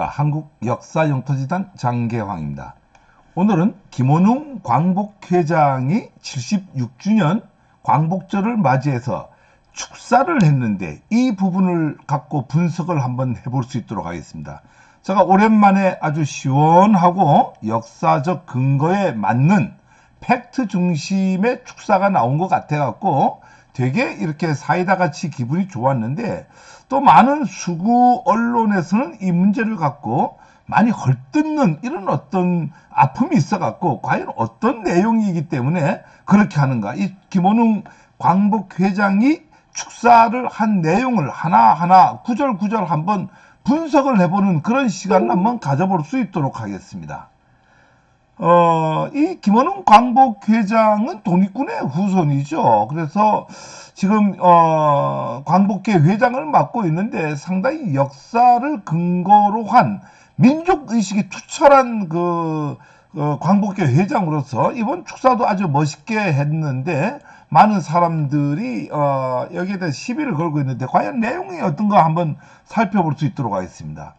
안녕하십니까. 한국 역사영토재단 장계황입니다. 오늘은 김원웅 광복회장이 76주년 광복절을 맞이해서 축사를 했는데 이 부분을 갖고 분석을 한번 해볼 수 있도록 하겠습니다. 제가 오랜만에 아주 시원하고 역사적 근거에 맞는 팩트 중심의 축사가 나온 것 같아갖고 되게 이렇게 사이다 같이 기분이 좋았는데, 또 많은 수구 언론에서는 이 문제를 갖고 많이 헐뜯는 이런 어떤 아픔이 있어갖고 과연 어떤 내용이기 때문에 그렇게 하는가, 이 김원웅 광복회장이 축사를 한 내용을 하나하나 구절구절 한번 분석을 해보는 그런 시간을 한번 가져볼 수 있도록 하겠습니다. 이 김원웅 광복회장은 독립군의 후손이죠. 그래서 지금 광복회 회장을 맡고 있는데 상당히 역사를 근거로 한 민족의식이 투철한 광복회 회장으로서 이번 축사도 아주 멋있게 했는데, 많은 사람들이 여기에 대해 시비를 걸고 있는데 과연 내용이 어떤가 한번 살펴볼 수 있도록 하겠습니다.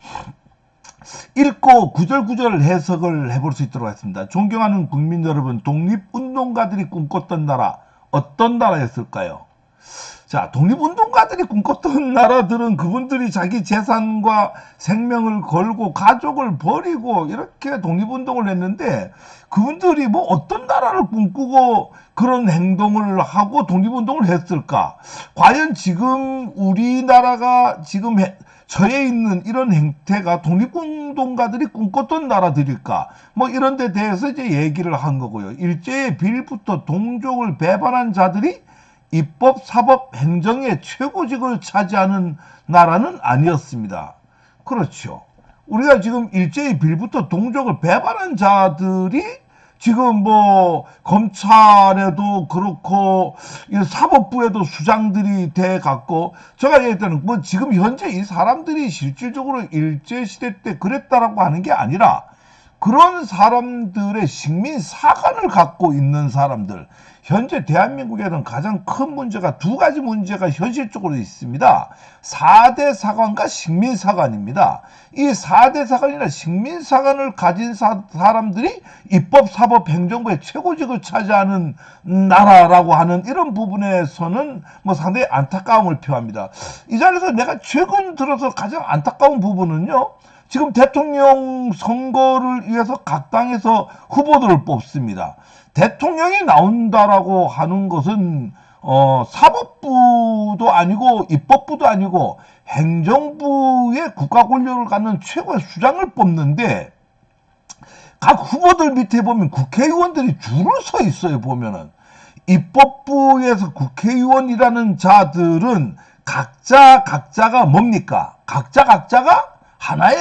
읽고 구절구절 해석을 해볼 수 있도록 하겠습니다. 존경하는 국민 여러분, 독립운동가들이 꿈꿨던 나라, 어떤 나라였을까요? 자, 독립운동가들이 꿈꿨던 나라들은 그분들이 자기 재산과 생명을 걸고 가족을 버리고 이렇게 독립운동을 했는데, 그분들이 뭐 어떤 나라를 꿈꾸고 그런 행동을 하고 독립운동을 했을까? 과연 지금 우리나라가 지금 처해 있는 이런 행태가 독립운동가들이 꿈꿨던 나라들일까? 뭐 이런 데 대해서 이제 얘기를 한 거고요. 일제의 비리부터 동족을 배반한 자들이 입법, 사법, 행정의 최고직을 차지하는 나라는 아니었습니다. 그렇죠. 우리가 지금 일제의 빌부터 동족을 배반한 자들이 지금 뭐 검찰에도 그렇고 사법부에도 수장들이 돼 갖고, 제가 얘기할 때는 뭐 지금 현재 이 사람들이 실질적으로 일제시대 때 그랬다라고 하는 게 아니라, 그런 사람들의 식민 사관을 갖고 있는 사람들, 현재 대한민국에는 가장 큰 문제가 두 가지 문제가 현실적으로 있습니다. 4대 사관과 식민사관입니다. 이 4대 사관이나 식민사관을 가진 사람들이 입법, 사법, 행정부의 최고직을 차지하는 나라라고 하는 이런 부분에서는 뭐 상당히 안타까움을 표합니다. 이 자리에서 내가 최근 들어서 가장 안타까운 부분은요, 지금 대통령 선거를 위해서 각 당에서 후보들을 뽑습니다. 대통령이 나온다라고 하는 것은 사법부도 아니고 입법부도 아니고 행정부의 국가 권력을 갖는 최고의 수장을 뽑는데, 각 후보들 밑에 보면 국회의원들이 줄을 서 있어요. 보면은 입법부에서 국회의원이라는 자들은 각자가 뭡니까? 각자가 하나의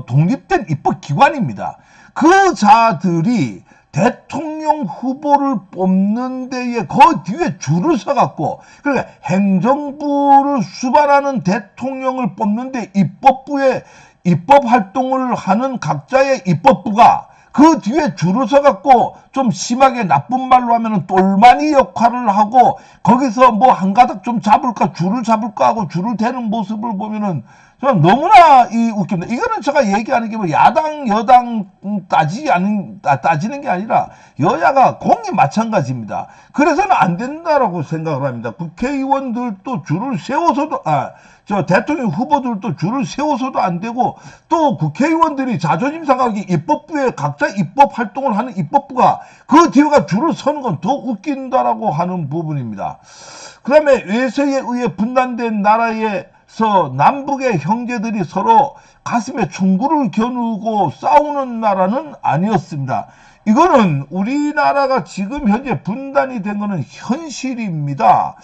독립된 입법기관입니다. 그 자들이 대통령 후보를 뽑는 데에 그 뒤에 줄을 서갖고, 그러니까 행정부를 수반하는 대통령을 뽑는데 입법부에 입법 활동을 하는 각자의 입법부가 그 뒤에 줄을 서갖고, 좀 심하게 나쁜 말로 하면은 똘마니 역할을 하고, 거기서 뭐 한가닥 좀 잡을까, 줄을 잡을까 하고 줄을 대는 모습을 보면은 저는 너무나 웃깁니다. 이거는 제가 얘기하는 게 뭐 야당, 여당 따지는 게 아니라 여야가 공이 마찬가지입니다. 그래서는 안 된다라고 생각을 합니다. 국회의원들도 줄을 세워서도, 대통령 후보들도 줄을 세워서도 안 되고, 또 국회의원들이 자존심 상하게 입법부에 각자 입법 활동을 하는 입법부가 그 뒤에가 줄을 서는 건 더 웃긴다라고 하는 부분입니다. 그 다음에 외세에 의해 분단된 나라에서 남북의 형제들이 서로 가슴에 총구를 겨누고 싸우는 나라는 아니었습니다. 이거는 우리나라가 지금 현재 분단이 된 거는 현실입니다.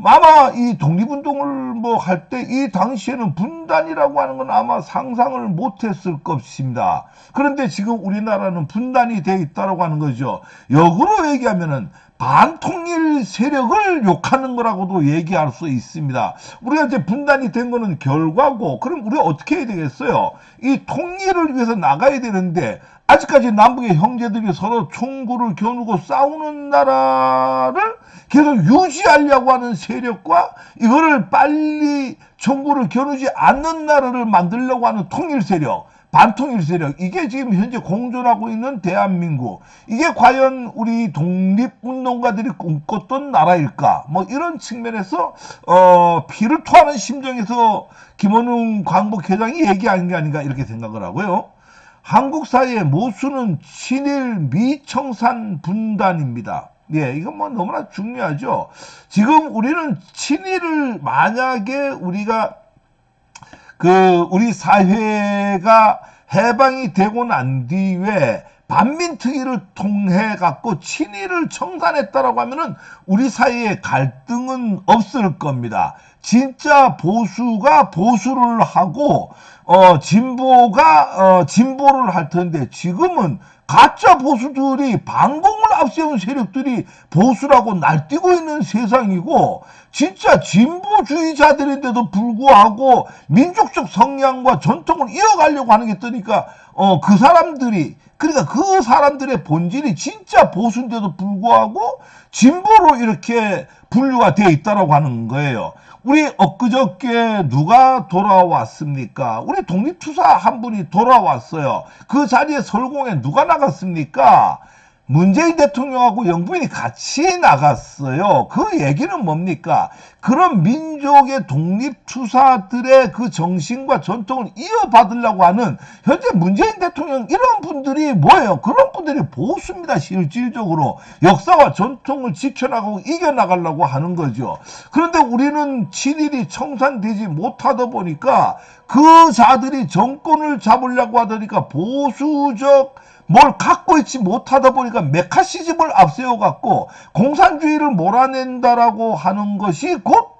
아마 이 독립운동을 뭐 할 때 이 당시에는 분단이라고 하는 건 아마 상상을 못했을 것입니다. 그런데 지금 우리나라는 분단이 돼 있다라고 하는 거죠. 역으로 얘기하면은 반통일 세력을 욕하는 거라고도 얘기할 수 있습니다. 우리가 이제 분단이 된 거는 결과고, 그럼 우리가 어떻게 해야 되겠어요? 이 통일을 위해서 나가야 되는데, 아직까지 남북의 형제들이 서로 총구를 겨누고 싸우는 나라를 계속 유지하려고 하는 세력과, 이거를 빨리 총구를 겨누지 않는 나라를 만들려고 하는 통일 세력, 반통일 세력, 이게 지금 현재 공존하고 있는 대한민국, 이게 과연 우리 독립운동가들이 꿈꿨던 나라일까? 뭐 이런 측면에서 피를 토하는 심정에서 김원웅 광복회장이 얘기한 게 아닌가 이렇게 생각을 하고요. 한국 사회의 모수는 친일 미청산 분단입니다. 예, 이건 뭐 너무나 중요하죠. 지금 우리는 친일을 만약에 우리가 우리 사회가 해방이 되고 난 뒤에 반민특위를 통해 갖고 친일을 청산했다라고 하면은 우리 사이에 갈등은 없을 겁니다. 진짜 보수가 보수를 하고 진보가 진보를 할 텐데, 지금은 가짜 보수들이 반공을 앞세운 세력들이 보수라고 날뛰고 있는 세상이고, 진짜 진보주의자들인데도 불구하고 민족적 성향과 전통을 이어가려고 하는 게 뜨니까 그 사람들이, 그러니까 그 사람들의 본질이 진짜 보수인데도 불구하고 진보로 이렇게 분류가 되어 있다라고 하는 거예요. 우리 엊그저께 누가 돌아왔습니까? 우리 독립투사 한 분이 돌아왔어요. 그 자리에 설공에 누가 나갔습니까? 문재인 대통령하고 영부인이 같이 나갔어요. 그 얘기는 뭡니까? 그런 민족의 독립투사들의 그 정신과 전통을 이어받으려고 하는 현재 문재인 대통령, 이런 분들이 뭐예요? 그런 분들이 보수입니다. 실질적으로 역사와 전통을 지켜나가고 이겨나가려고 하는 거죠. 그런데 우리는 친일이 청산되지 못하다 보니까 그 자들이 정권을 잡으려고 하더니까 보수적 뭘 갖고 있지 못하다 보니까 메카시즘을 앞세워 갖고 공산주의를 몰아낸다라고 하는 것이 곧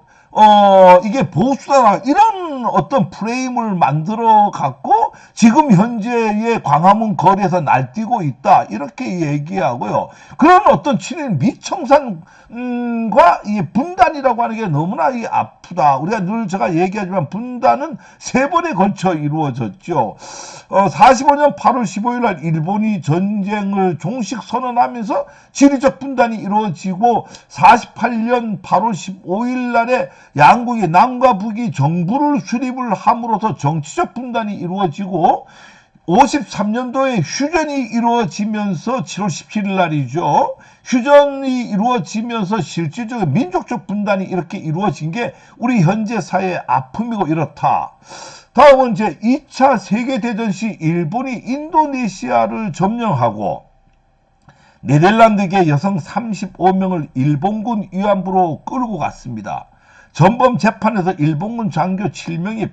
이게 보수다, 이런 어떤 프레임을 만들어 갖고 지금 현재의 광화문 거리에서 날뛰고 있다, 이렇게 얘기하고요. 그런 어떤 친일 미청산과 이 분단이라고 하는 게 너무나 아프다. 우리가 늘 제가 얘기하지만 분단은 3번에 걸쳐 이루어졌죠. 45년 8월 15일 날 일본이 전쟁을 종식 선언하면서 지리적 분단이 이루어지고, 48년 8월 15일 날에 양국이 남과 북이 정부를 수립을 함으로써 정치적 분단이 이루어지고, 53년도에 휴전이 이루어지면서 7월 17일 날이죠. 휴전이 이루어지면서 실질적인 민족적 분단이 이렇게 이루어진 게 우리 현재 사회의 아픔이고 이렇다. 다음은 이제 2차 세계대전 시 일본이 인도네시아를 점령하고 네덜란드계 여성 35명을 일본군 위안부로 끌고 갔습니다. 전범 재판에서 일본군 장교 7명이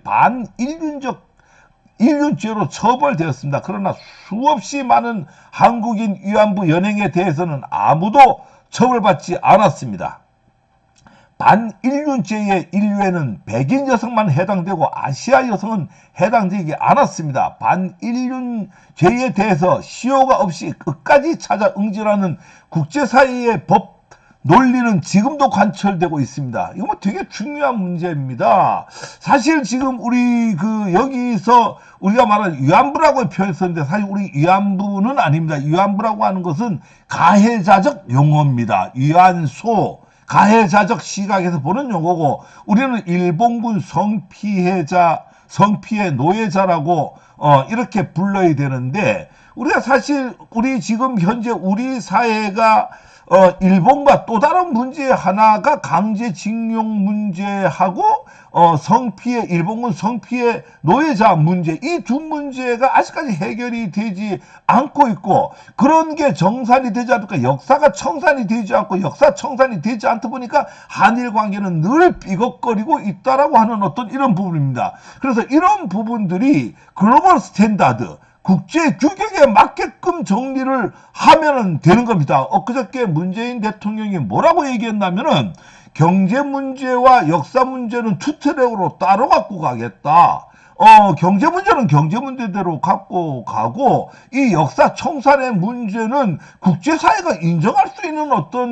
인륜죄로 처벌되었습니다. 그러나 수없이 많은 한국인 위안부 연행에 대해서는 아무도 처벌받지 않았습니다. 반인륜죄의 인류에는 백인 여성만 해당되고 아시아 여성은 해당되지 않았습니다. 반인륜죄에 대해서 시효가 없이 끝까지 찾아 응징하는 국제사회의 법 논리는 지금도 관철되고 있습니다. 이거 뭐 되게 중요한 문제입니다. 사실 지금 우리 여기서 우리가 말하는 위안부라고 표현했었는데, 사실 우리 위안부는 아닙니다. 위안부라고 하는 것은 가해자적 용어입니다. 위안소, 가해자적 시각에서 보는 용어고, 우리는 일본군 성피해 노예자라고 이렇게 불러야 되는데, 우리가 사실 우리 지금 현재 우리 사회가 일본과 또 다른 문제 하나가 강제징용 문제하고 일본군 성피해 노예자 문제, 이 두 문제가 아직까지 해결이 되지 않고 있고, 그런 게 정산이 되지 않을까, 역사가 청산이 되지 않고 역사 청산이 되지 않다 보니까 한일 관계는 늘 삐걱거리고 있다라고 하는 어떤 이런 부분입니다. 그래서 이런 부분들이 글로벌 스탠다드, 국제 규격에 맞게끔 정리를 하면 되는 겁니다. 엊그저께 문재인 대통령이 뭐라고 얘기했냐면은, 경제 문제와 역사 문제는 투트랙으로 따로 갖고 가겠다. 경제 문제는 경제 문제대로 갖고 가고, 이 역사 청산의 문제는 국제사회가 인정할 수 있는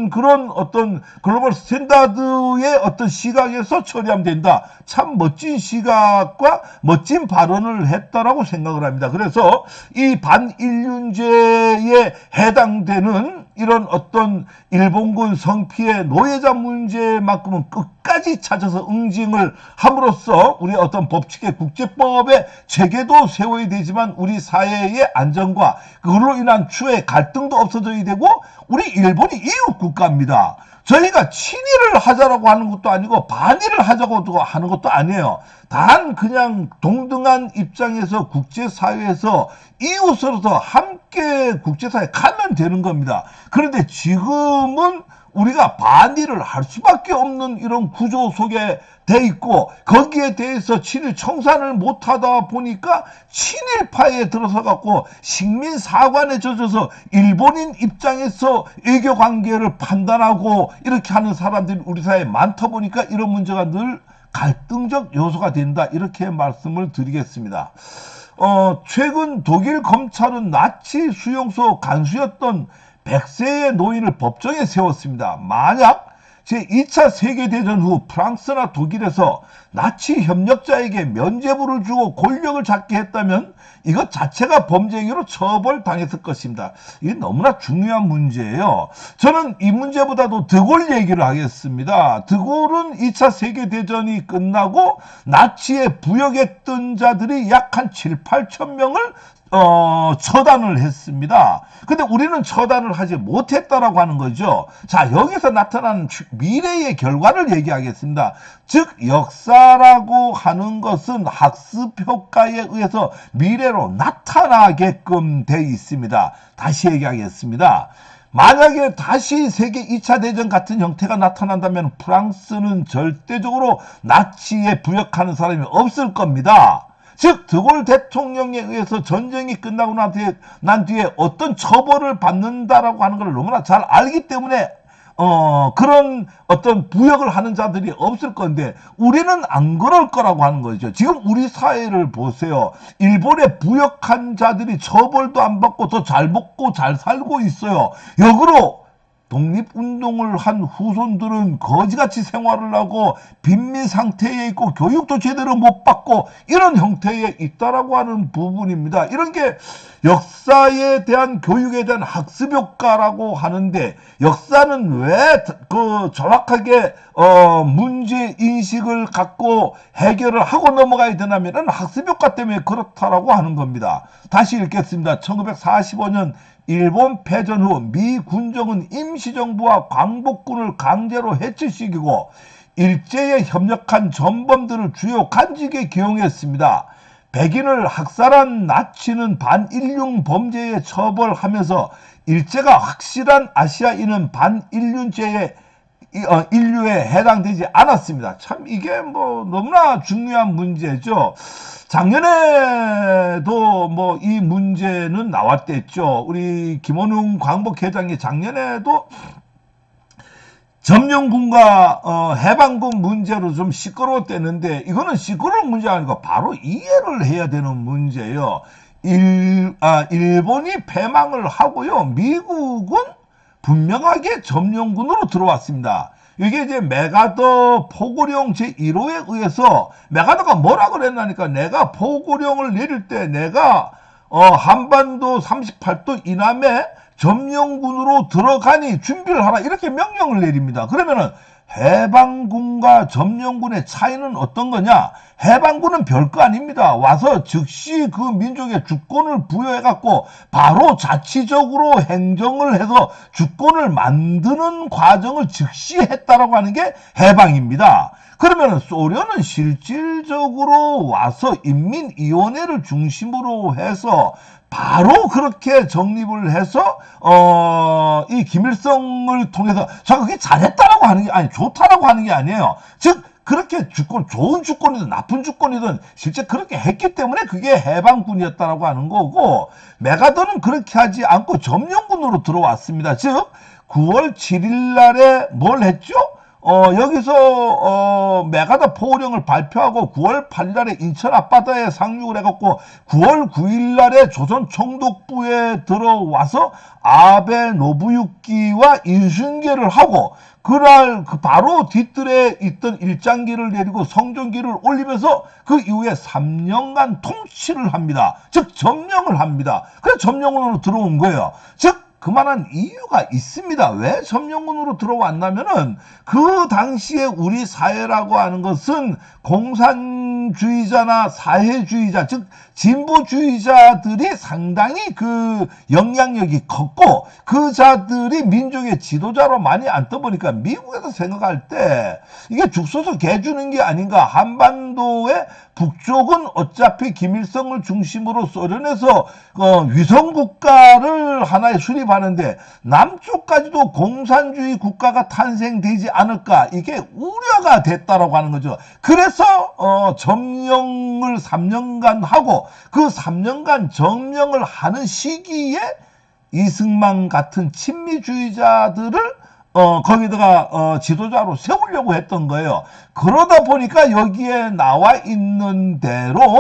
그런 글로벌 스탠다드의 어떤 시각에서 처리하면 된다. 참 멋진 시각과 멋진 발언을 했다라고 생각을 합니다. 그래서 이 반인륜죄에 해당되는 이런 어떤 일본군 성피해 노예자 문제만큼은 끝까지 끝까지 찾아서 응징을 함으로써 우리 어떤 법칙의 국제법의 체계도 세워야 되지만 우리 사회의 안정과 그걸로 인한 추후의 갈등도 없어져야 되고 우리 일본이 이웃 국가입니다. 저희가 친일을 하자라고 하는 것도 아니고 반일을 하자고 하는 것도 아니에요. 단 그냥 동등한 입장에서 국제사회에서 이웃으로서 함께 국제사회에 가면 되는 겁니다. 그런데 지금은 우리가 반일을 할 수밖에 없는 이런 구조 속에 돼 있고 거기에 대해서 친일 청산을 못하다 보니까 친일파에 들어서 갖고 식민사관에 젖어서 일본인 입장에서 외교관계를 판단하고 이렇게 하는 사람들이 우리 사회에 많다 보니까 이런 문제가 늘 갈등적 요소가 된다, 이렇게 말씀을 드리겠습니다. 최근 독일 검찰은 나치 수용소 간수였던 100세의 노인을 법정에 세웠습니다. 만약 제2차 세계대전 후 프랑스나 독일에서 나치 협력자에게 면죄부를 주고 권력을 잡게 했다면 이것 자체가 범죄 행위로 처벌당했을 것입니다. 이게 너무나 중요한 문제예요. 저는 이 문제보다도 드골 얘기를 하겠습니다. 드골은 2차 세계대전이 끝나고 나치에 부역했던 자들이 약 한 7, 8천 명을 처단을 했습니다. 근데 우리는 처단을 하지 못했다라고 하는 거죠. 자, 여기서 나타나는 미래의 결과를 얘기하겠습니다. 즉, 역사라고 하는 것은 학습 효과에 의해서 미래로 나타나게끔 돼 있습니다. 다시 얘기하겠습니다. 만약에 다시 세계 2차 대전 같은 형태가 나타난다면 프랑스는 절대적으로 나치에 부역하는 사람이 없을 겁니다. 즉 드골 대통령에 의해서 전쟁이 끝나고 난 뒤에 어떤 처벌을 받는다라고 하는 걸 너무나 잘 알기 때문에 그런 어떤 부역을 하는 자들이 없을 건데 우리는 안 그럴 거라고 하는 거죠. 지금 우리 사회를 보세요. 일본에 부역한 자들이 처벌도 안 받고 더 잘 먹고 잘 살고 있어요. 역으로 독립운동을 한 후손들은 거지같이 생활을 하고 빈민 상태에 있고 교육도 제대로 못 받고 이런 형태에 있다라고 하는 부분입니다. 이런 게 역사에 대한 교육에 대한 학습 효과라고 하는데 역사는 왜 정확하게 문제 인식을 갖고 해결을 하고 넘어가야 되냐면 학습 효과 때문에 그렇다라고 하는 겁니다. 다시 읽겠습니다. 1945년 일본 패전 후 미 군정은 임시정부와 광복군을 강제로 해체시키고 일제에 협력한 전범들을 주요 간직에 기용했습니다. 백인을 학살한 나치는 반인륜 범죄에 처벌하면서 일제가 확실한 아시아인은 반인륜죄에 인류에 해당되지 않았습니다. 참 이게 너무나 중요한 문제죠. 작년에도 이 문제는 나왔댔죠. 우리 김원웅 광복회장이 작년에도 점령군과 해방군 문제로 좀 시끄러웠댔는데 이거는 시끄러운 문제가 아니고 바로 이해를 해야 되는 문제예요. 일본이 패망을 하고요. 미국은 분명하게 점령군으로 들어왔습니다. 이게 이제 메가더 포고령 제1호에 의해서 메가더가 뭐라 그랬나니까 내가 포고령을 내릴 때 내가 한반도 38도 이남에 점령군으로 들어가니 준비를 하라 이렇게 명령을 내립니다. 그러면은 해방군과 점령군의 차이는 어떤 거냐? 해방군은 별거 아닙니다. 와서 즉시 그 민족의 주권을 부여해갖고 바로 자치적으로 행정을 해서 주권을 만드는 과정을 즉시 했다라고 하는 게 해방입니다. 그러면 소련은 실질적으로 와서 인민위원회를 중심으로 해서 바로 그렇게 정립을 해서 이 김일성을 통해서 자 그게 잘했다라고 하는 게 아니 좋다라고 하는 게 아니에요. 즉 그렇게 주권 좋은 주권이든 나쁜 주권이든 실제 그렇게 했기 때문에 그게 해방군이었다라고 하는 거고 메가더는 그렇게 하지 않고 점령군으로 들어왔습니다. 즉 9월 7일 날에 뭘 했죠? 여기서 메가더 포고령을 발표하고 9월 8일 날에 인천 앞바다에 상륙을 해갖고 9월 9일 날에 조선 총독부에 들어와서 아베 노부유키와 인순계를 하고 그날 바로 뒤뜰에 있던 일장기를 내리고 성종기를 올리면서 그 이후에 3년간 통치를 합니다. 즉 점령을 합니다. 그래서 점령으로 들어온 거예요. 즉 그만한 이유가 있습니다. 왜 점령군으로 들어왔냐면은 그 당시에 우리 사회라고 하는 것은 공산주의자나 사회주의자, 즉 진보주의자들이 상당히 그 영향력이 컸고 그 자들이 민족의 지도자로 많이 앉다 보니까 미국에서 생각할 때 이게 죽서서 개주는 게 아닌가. 한반도의 북쪽은 어차피 김일성을 중심으로 소련에서 위성 국가를 하나에 수립하는데 남쪽까지도 공산주의 국가가 탄생되지 않을까, 이게 우려가 됐다라고 하는 거죠. 그래서 점령을 3년간 하고 그 3년간 점령을 하는 시기에 이승만 같은 친미주의자들을 거기다가 지도자로 세우려고 했던 거예요. 그러다 보니까 여기에 나와 있는 대로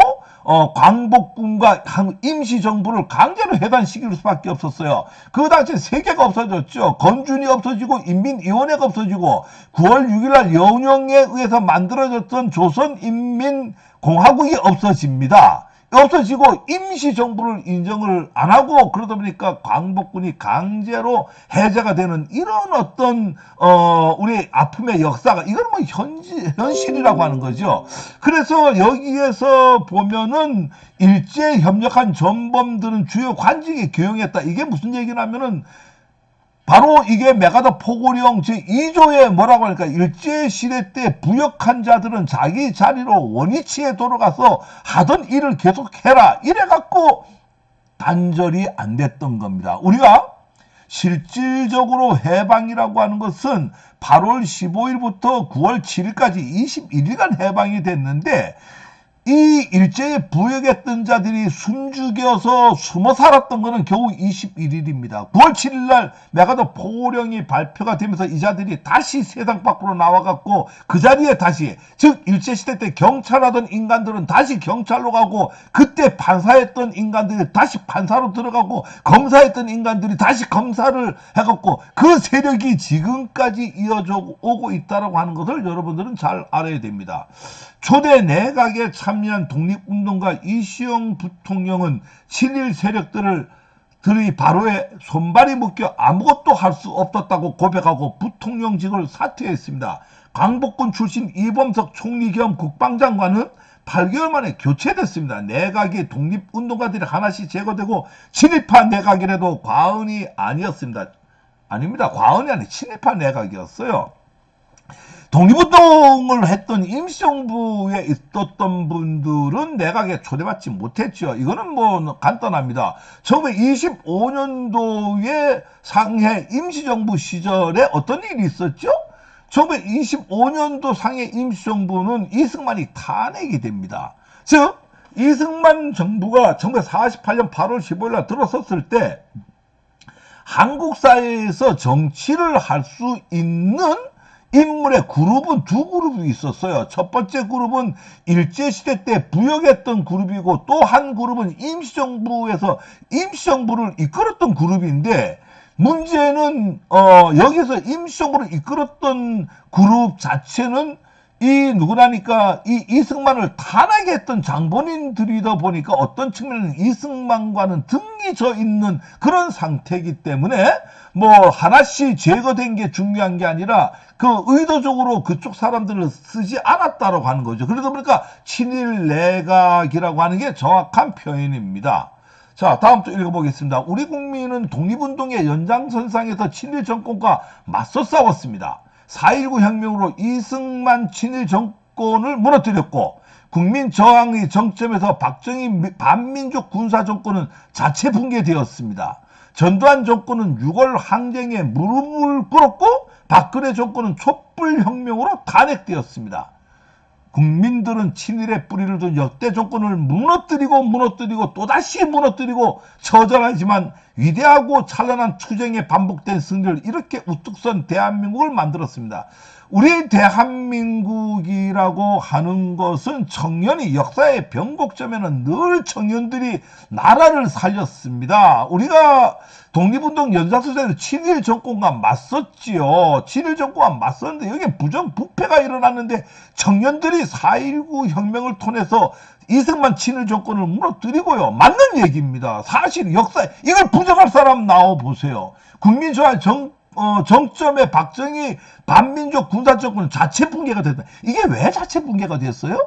광복군과 임시정부를 강제로 해단시킬 수밖에 없었어요. 그 당시에 세계가 없어졌죠. 건준이 없어지고 인민위원회가 없어지고 9월 6일날 여운형에 의해서 만들어졌던 조선인민공화국이 없어집니다. 없어지고 임시정부를 인정을 안 하고 그러다 보니까 광복군이 강제로 해제가 되는 이런 어떤 우리 아픔의 역사가, 이건 뭐 현실이라고 하는 거죠. 그래서 여기에서 보면은 일제에 협력한 전범들은 주요 관직에 기용했다. 이게 무슨 얘기냐면은 바로 이게 메가더 포고령 제2조에 뭐라고 하니까 일제시대 때 부역한 자들은 자기 자리로 원위치에 돌아가서 하던 일을 계속해라, 이래갖고 단절이 안 됐던 겁니다. 우리가 실질적으로 해방이라고 하는 것은 8월 15일부터 9월 7일까지 21일간 해방이 됐는데 이 일제에 부역했던 자들이 숨죽여서 숨어 살았던 것은 겨우 21일입니다. 9월 7일날 메가더 포고령이 발표가 되면서 이 자들이 다시 세상 밖으로 나와갖고 그 자리에 다시, 즉 일제시대 때 경찰하던 인간들은 다시 경찰로 가고 그때 판사했던 인간들이 다시 판사로 들어가고 검사했던 인간들이 다시 검사를 해갖고 그 세력이 지금까지 이어져 오고 있다고 하는 것을 여러분들은 잘 알아야 됩니다. 초대 내각에 참여한 독립운동가 이시영 부통령은 친일 세력들이 바로에 손발이 묶여 아무것도 할 수 없었다고 고백하고 부통령직을 사퇴했습니다. 광복군 출신 이범석 총리 겸 국방장관은 8개월 만에 교체됐습니다. 내각이 독립운동가들이 하나씩 제거되고 친일파 내각이라도 과언이 아니었습니다. 아닙니다. 과언이 아니라 친일파 내각이었어요. 독립운동을 했던 임시정부에 있었던 분들은 내각에 초대받지 못했죠. 이거는 뭐 간단합니다. 1925년도에 상해 임시정부 시절에 어떤 일이 있었죠? 1925년도 상해 임시정부는 이승만이 탄핵이 됩니다. 즉 이승만 정부가 1948년 8월 15일날 들어섰을 때 한국 사회에서 정치를 할 수 있는 인물의 그룹은 두 그룹이 있었어요. 첫 번째 그룹은 일제시대 때 부역했던 그룹이고 또 한 그룹은 임시정부에서 임시정부를 이끌었던 그룹인데, 문제는 여기서 임시정부를 이끌었던 그룹 자체는 이 누구라니까 이 이승만을 탄핵했던 장본인들이다 보니까 어떤 측면에는 이승만과는 등이 져 있는 그런 상태이기 때문에 뭐 하나씩 제거된 게 중요한 게 아니라 그 의도적으로 그쪽 사람들을 쓰지 않았다라고 하는 거죠. 그러다 보니까 친일 내각이라고 하는 게 정확한 표현입니다. 자, 다음 또 읽어보겠습니다. 우리 국민은 독립운동의 연장선상에서 친일 정권과 맞서 싸웠습니다. 4.19 혁명으로 이승만 친일 정권을 무너뜨렸고 국민 저항의 정점에서 박정희 반민족 군사 정권은 자체 붕괴되었습니다. 전두환 정권은 6월 항쟁에 무릎을 꿇었고 박근혜 정권은 촛불혁명으로 탄핵되었습니다. 국민들은 친일의 뿌리를 둔 역대 정권을 무너뜨리고 또다시 무너뜨리고 처절하지만 위대하고 찬란한 투쟁에 반복된 승리를 이렇게 우뚝 선 대한민국을 만들었습니다. 우리 대한민국이라고 하는 것은 청년이 역사의 변곡점에는 늘 청년들이 나라를 살렸습니다. 우리가 독립운동 연장선상에서 친일 정권과 맞섰지요. 친일 정권과 맞섰는데 여기에 부정부패가 일어났는데 청년들이 4.19 혁명을 통해서 이승만 친일 정권을 무너뜨리고요. 맞는 얘기입니다. 사실 역사 이걸 부정할 사람 나와 보세요. 국민조화 정점에 박정희 반민족 군사정권 자체 붕괴가 됐다. 이게 왜 자체 붕괴가 됐어요?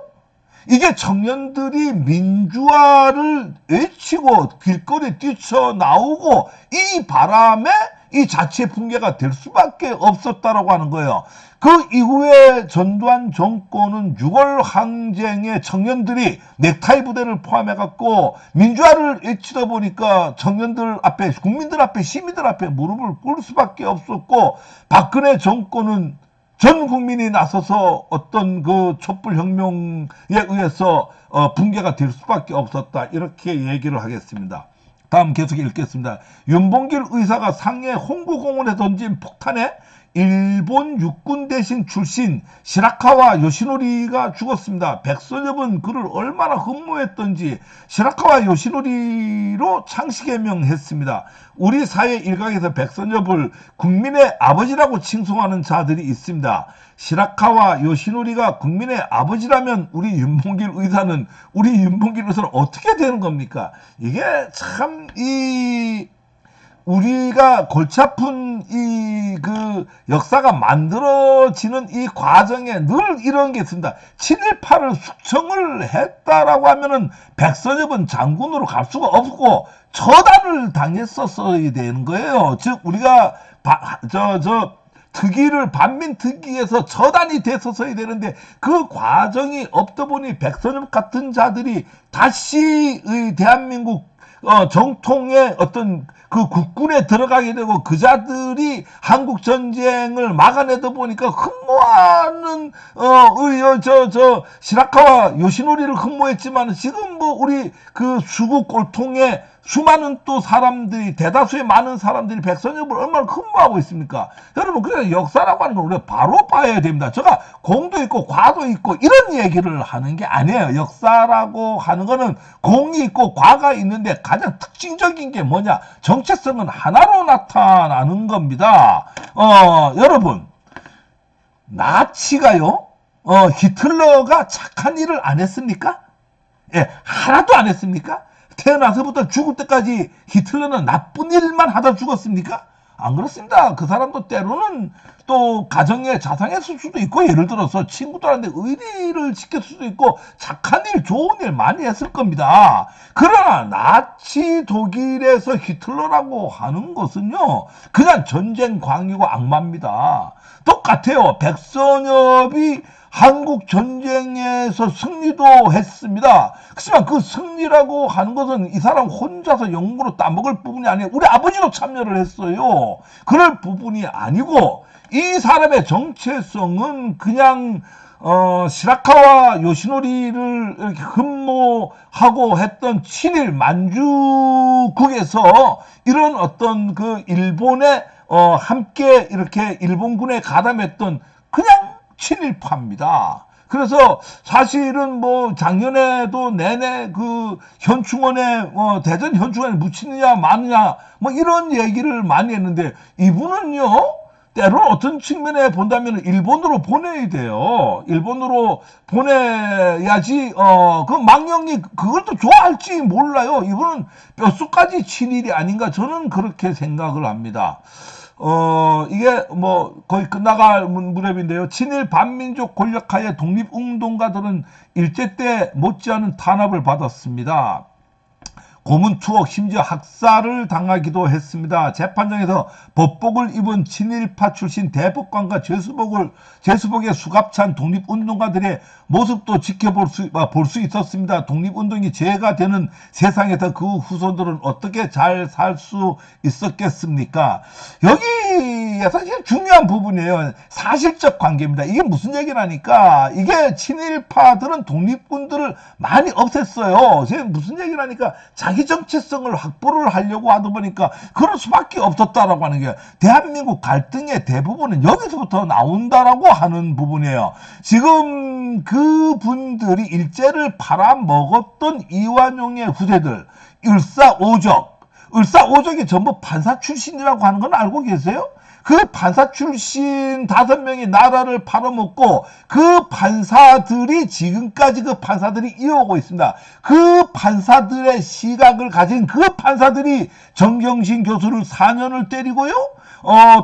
이게 청년들이 민주화를 외치고 길거리에 뛰쳐나오고 이 바람에 이 자체 붕괴가 될 수밖에 없었다라고 하는 거예요. 그 이후에 전두환 정권은 6월 항쟁에 청년들이 넥타이 부대를 포함해갖고 민주화를 외치다 보니까 청년들 앞에, 국민들 앞에, 시민들 앞에 무릎을 꿇을 수밖에 없었고, 박근혜 정권은 전 국민이 나서서 어떤 그 촛불혁명에 의해서 붕괴가 될 수밖에 없었다. 이렇게 얘기를 하겠습니다. 다음 계속 읽겠습니다. 윤봉길 의사가 상해 홍구공원에 던진 폭탄에 일본 육군 대신 출신 시라카와 요시노리가 죽었습니다. 백선엽은 그를 얼마나 흠모했던지 시라카와 요시노리로 창씨 개명했습니다. 우리 사회 일각에서 백선엽을 국민의 아버지라고 칭송하는 자들이 있습니다. 시라카와 요시노리가 국민의 아버지라면 우리 윤봉길 의사는 어떻게 되는 겁니까? 이게 참 우리가 골치 아픈 그 역사가 만들어지는 이 과정에 늘 이런 게 있습니다. 7.18을 숙청을 했다라고 하면은 백선엽은 장군으로 갈 수가 없고 처단을 당했었어야 되는 거예요. 즉 우리가 특위를 반민특위에서 처단이 됐었어야 되는데 그 과정이 없다 보니 백선엽 같은 자들이 다시 대한민국 정통의 어떤 그 국군에 들어가게 되고 그 자들이 한국 전쟁을 막아내다 보니까 흠모하는 시라카와 요시노리를 흠모했지만 지금 뭐 우리 그 수국 꼴통에 수많은 또 사람들이 대다수의 많은 사람들이 백선엽을 얼마나 흠모하고 있습니까? 여러분 그래서 역사라고 하는 걸 우리가 바로 봐야 됩니다. 제가 공도 있고 과도 있고 이런 얘기를 하는 게 아니에요. 역사라고 하는 거는 공이 있고 과가 있는데 가장 특징적인 게 뭐냐? 정체성은 하나로 나타나는 겁니다. 여러분 나치가요? 히틀러가 착한 일을 안 했습니까? 예, 하나도 안 했습니까? 태어나서부터 죽을 때까지 히틀러는 나쁜 일만 하다 죽었습니까? 안 그렇습니다. 그 사람도 때로는 또 가정에 자상했을 수도 있고 예를 들어서 친구들한테 의리를 지켰을 수도 있고 착한 일, 좋은 일 많이 했을 겁니다. 그러나 나치 독일에서 히틀러라고 하는 것은요 그냥 전쟁 광이고 악마입니다. 똑같아요. 백선엽이 한국 전쟁에서 승리도 했습니다. 하지만 그 승리라고 하는 것은 이 사람 혼자서 영구로 따먹을 부분이 아니에요. 우리 아버지도 참여를 했어요. 그럴 부분이 아니고 이 사람의 정체성은 그냥 시라카와 요시노리를 이렇게 흠모하고 했던 친일 만주국에서 이런 어떤 그 일본에 함께 이렇게 일본군에 가담했던 그냥 친일파입니다. 그래서 사실은 뭐 작년에도 내내 그 현충원에 대전 현충원에 묻히느냐 마느냐 뭐 이런 얘기를 많이 했는데 이분은요 때로는 어떤 측면에 본다면 일본으로 보내야 돼요. 일본으로 보내야지 그 망령이 그걸 또 좋아할지 몰라요. 이분은 뼛속까지 친일이 아닌가 저는 그렇게 생각을 합니다. 이게 뭐 거의 끝나갈 무렵인데요. 친일 반민족 권력하에 독립운동가들은 일제 때 못지않은 탄압을 받았습니다. 고문 투옥 심지어 학살을 당하기도 했습니다. 재판장에서 법복을 입은 친일파 출신 대법관과 제수복에 수갑찬 독립운동가들의 모습도 지켜볼 수 있었습니다. 독립운동이 죄가 되는 세상에서 그 후손들은 어떻게 잘 살 수 있었겠습니까? 여기에서 제일 중요한 부분이에요. 사실적 관계입니다. 이게 무슨 얘기라니까 이게 친일파들은 독립군들을 많이 없앴어요. 제가 무슨 얘기라니까 자기 정체성을 확보를 하려고 하다 보니까 그럴 수밖에 없었다라고 하는 게 대한민국 갈등의 대부분은 여기서부터 나온다라고 하는 부분이에요. 지금 그분들이 일제를 팔아먹었던 이완용의 후세들, 일사오적, 을사오적이 전부 판사 출신이라고 하는 건 알고 계세요? 그 판사 출신 5명이 나라를 팔아먹고 그 판사들이 지금까지 그 판사들이 이어오고 있습니다. 그 판사들의 시각을 가진 그 판사들이 정경심 교수를 4년을 때리고요.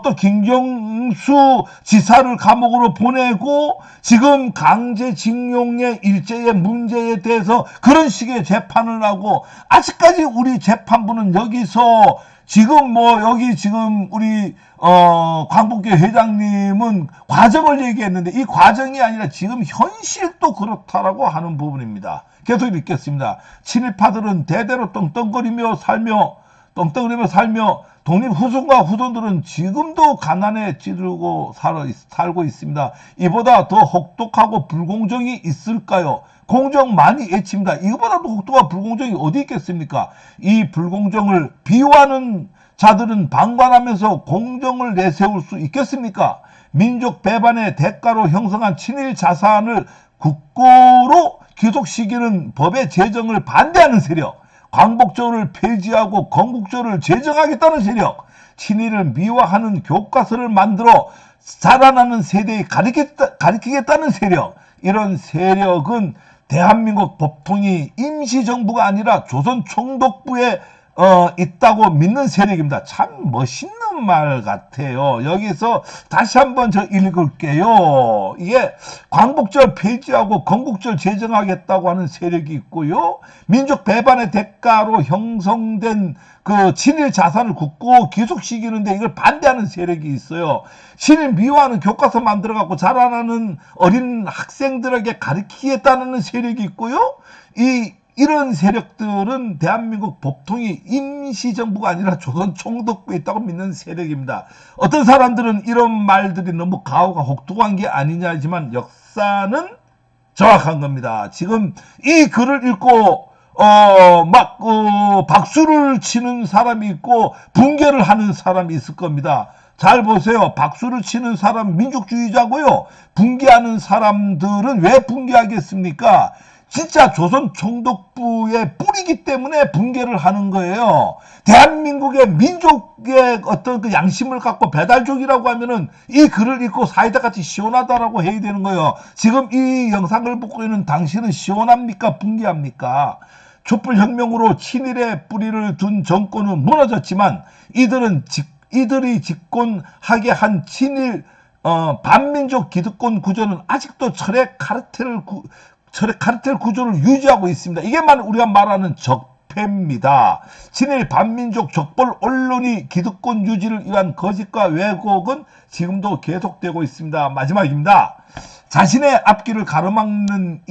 또 김경수 지사를 감옥으로 보내고 지금 강제징용의 일제의 문제에 대해서 그런 식의 재판을 하고 아직까지 우리 재판부는 여기서 지금 여기 지금 우리 광복회 회장님은 과정을 얘기했는데 이 과정이 아니라 지금 현실도 그렇다라고 하는 부분입니다. 계속 읽겠습니다. 친일파들은 대대로 떵떵거리며 살며 독립후손과 후손들은 지금도 가난에 찌들고 살고 있습니다. 이보다 더 혹독하고 불공정이 있을까요? 공정 많이 외칩니다. 이거보다도 혹독한 불공정이 어디 있겠습니까? 이 불공정을 비호하는 자들은 방관하면서 공정을 내세울 수 있겠습니까? 민족 배반의 대가로 형성한 친일 자산을 국고로 귀속시키는 법의 제정을 반대하는 세력, 광복절을 폐지하고 건국절을 제정하겠다는 세력, 친일을 미화하는 교과서를 만들어 자라나는 세대에 가르치겠다는 세력, 이런 세력은 대한민국 법통이 임시정부가 아니라 조선 총독부에 있다고 믿는 세력입니다. 참 멋있는 말 같아요. 여기서 다시 한번 저 읽을게요. 이게 광복절 폐지하고 건국절 제정하겠다고 하는 세력이 있고요. 민족 배반의 대가로 형성된 그 친일 자산을 굳고 귀속시키는데 이걸 반대하는 세력이 있어요. 친일 미화하는 교과서 만들어갖고 자라나는 어린 학생들에게 가르치겠다는 세력이 있고요. 이런 세력들은 대한민국 법통이 임시정부가 아니라 조선 총독부에 있다고 믿는 세력입니다. 어떤 사람들은 이런 말들이 너무 가오가 혹독한 게 아니냐 하지만 역사는 정확한 겁니다. 지금 이 글을 읽고 박수를 치는 사람이 있고 붕괴를 하는 사람이 있을 겁니다. 잘 보세요. 박수를 치는 사람 민족주의자고요. 붕괴하는 사람들은 왜 붕괴하겠습니까? 진짜 조선 총독부의 뿌리기 때문에 붕괴를 하는 거예요. 대한민국의 민족의 어떤 그 양심을 갖고 배달족이라고 하면은 이 글을 읽고 사이다같이 시원하다라고 해야 되는 거예요. 지금 이 영상을 보고 있는 당신은 시원합니까? 붕괴합니까? 촛불혁명으로 친일의 뿌리를 둔 정권은 무너졌지만 이들이 집권하게 한 친일 반민족 기득권 구조는 아직도 철의 카르텔 구조를 유지하고 있습니다. 이게 우리가 말하는 적폐입니다. 친일 반민족 적벌 언론이 기득권 유지를 위한 거짓과 왜곡은 지금도 계속되고 있습니다. 마지막입니다. 자신의 앞길을 가로막는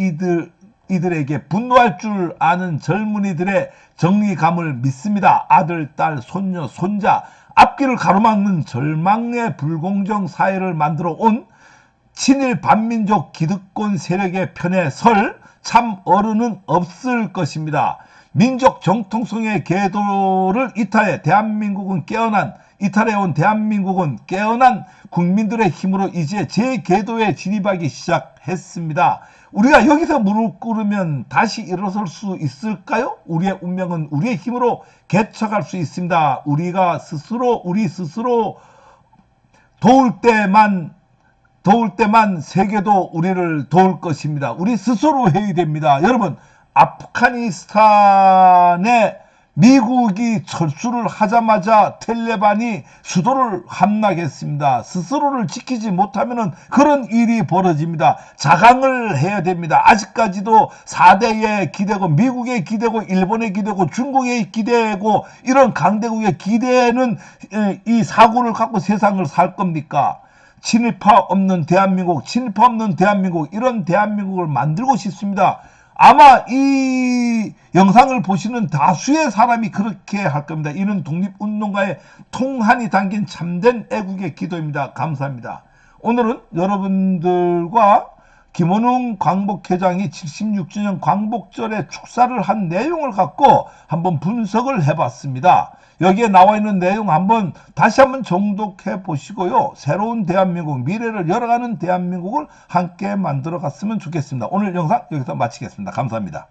이들에게 분노할 줄 아는 젊은이들의 정의감을 믿습니다. 아들, 딸, 손녀, 손자, 앞길을 가로막는 절망의 불공정 사회를 만들어 온 친일 반민족 기득권 세력의 편에 설 참 어른은 없을 것입니다. 민족 정통성의 궤도를 이탈해온 대한민국은 국민들의 힘으로 이제 제 궤도에 진입하기 시작했습니다. 우리가 여기서 무릎 꿇으면 다시 일어설 수 있을까요? 우리의 운명은 우리의 힘으로 개척할 수 있습니다. 우리 스스로 도울 때만 세계도 우리를 도울 것입니다. 우리 스스로 해야 됩니다. 여러분, 아프가니스탄에 미국이 철수를 하자마자 텔레반이 수도를 함락했습니다. 스스로를 지키지 못하면 그런 일이 벌어집니다. 자강을 해야 됩니다. 아직까지도 4대에 기대고 미국에 기대고 일본에 기대고 중국에 기대고 이런 강대국에 기대는 이 사고를 갖고 세상을 살 겁니까? 친일파 없는 대한민국, 이런 대한민국을 만들고 싶습니다. 아마 이 영상을 보시는 다수의 사람이 그렇게 할 겁니다. 이는 독립운동가의 통한이 담긴 참된 애국의 기도입니다. 감사합니다. 오늘은 여러분들과 김원웅 광복회장이 76주년 광복절에 축사를 한 내용을 갖고 한번 분석을 해봤습니다. 여기에 나와 있는 내용 다시 한번 정독해 보시고요. 새로운 대한민국, 미래를 열어가는 대한민국을 함께 만들어 갔으면 좋겠습니다. 오늘 영상 여기서 마치겠습니다. 감사합니다.